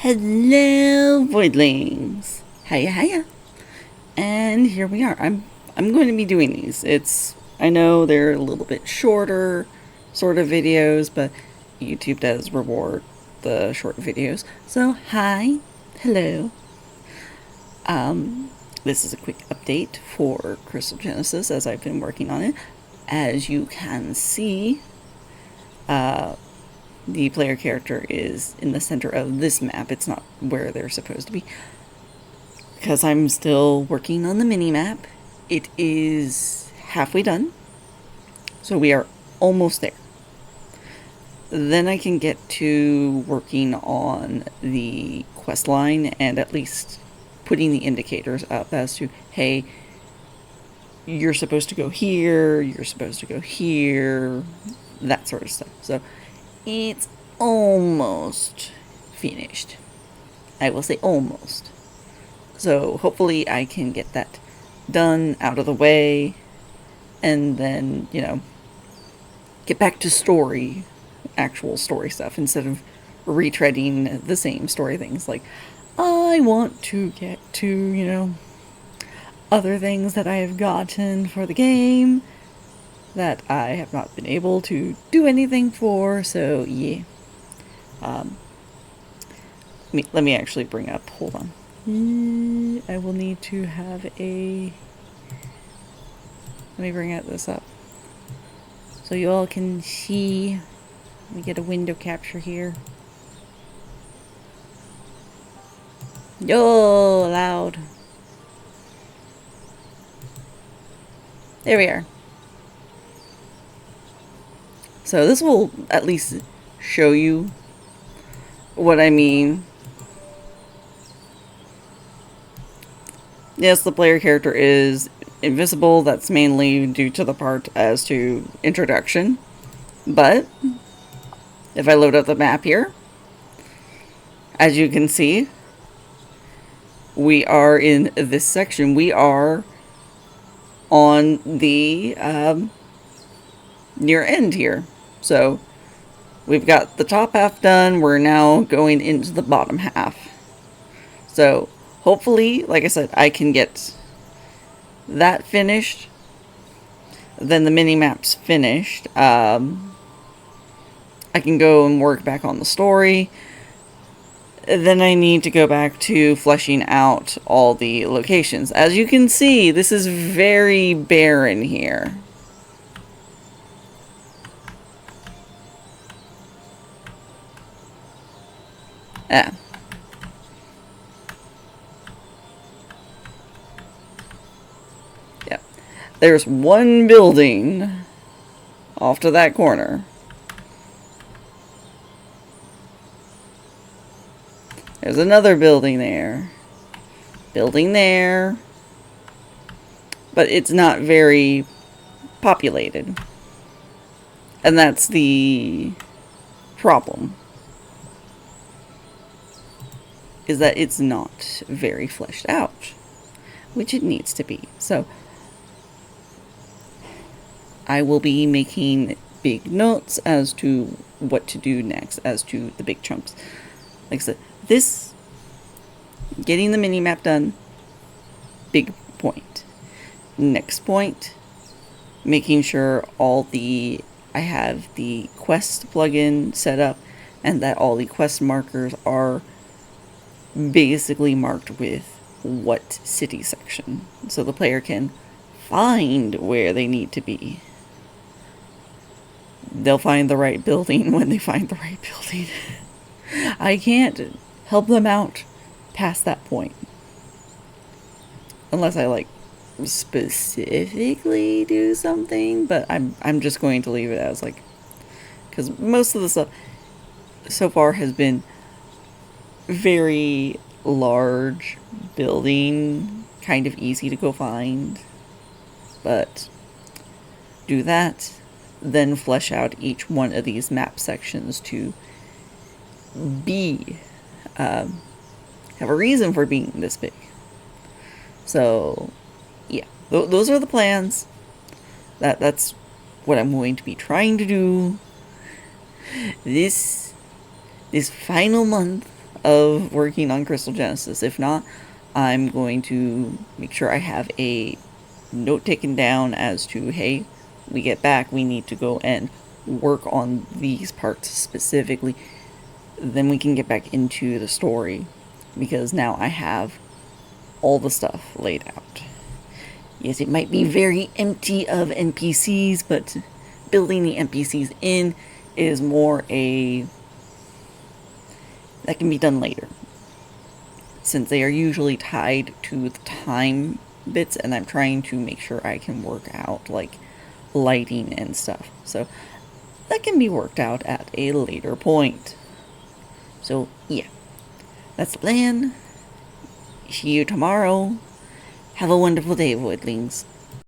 Hello, voidlings. Hiya, hiya. And here we are. I'm going to be doing these. I know they're a little bit shorter sort of videos, but YouTube does reward the short videos. So, hi. Hello. This is a quick update for Crystal Genesis as I've been working on it. As you can see, the player character is in the center of this map. It's not where they're supposed to be, because I'm still working on the mini-map. It is halfway done, so we are almost there. Then I can get to working on the quest line and at least putting the indicators up as to, hey, you're supposed to go here, you're supposed to go here, that sort of stuff. So it's almost finished. I will say almost. So hopefully I can get that done, out of the way, and then, get back to actual story stuff, instead of retreading the same story things. Like, I want to get to, other things that I have gotten for the game that I have not been able to do anything for, so yeah. Let me actually bring up, hold on. I will need to have let me bring this up so you all can see. Let me get a window capture here. Yo, loud. There we are. So this will at least show you what I mean. Yes, the player character is invisible. That's mainly due to the part as to introduction. But if I load up the map here, as you can see, we are in this section. We are on the near end here. So we've got the top half done. We're now going into the bottom half. So hopefully, like I said, I can get that finished. Then the mini-map's finished. I can go and work back on the story. Then I need to go back to fleshing out all the locations. As you can see, this is very barren here. Yeah. Yep. There's one building off to that corner. There's another building there. Building there. But it's not very populated. And that's the problem. Is that it's not very fleshed out, which it needs to be. So I will be making big notes as to what to do next, as to the big chunks. Like I said, getting the mini-map done, big point. Next point, making sure I have the quest plugin set up, and that all the quest markers are basically marked with what city section, so the player can find where they need to be. They'll find the right building when they find the right building. I can't help them out past that point, unless I specifically do something, but I'm just going to leave it as because most of the stuff so far has been very large building, kind of easy to go find. But do that, then flesh out each one of these map sections to have a reason for being this big. So yeah, those are the plans. That's what I'm going to be trying to do this final month of working on Crystal Genesis. If not, I'm going to make sure I have a note taken down as to, hey, we get back, we need to go and work on these parts specifically. Then we can get back into the story, because now I have all the stuff laid out. Yes, it might be very empty of NPCs, but building the NPCs in is more that can be done later, since they are usually tied to the time bits, and I'm trying to make sure I can work out like lighting and stuff. So that can be worked out at a later point. So yeah, that's the plan. See you tomorrow. Have a wonderful day, Voidlings.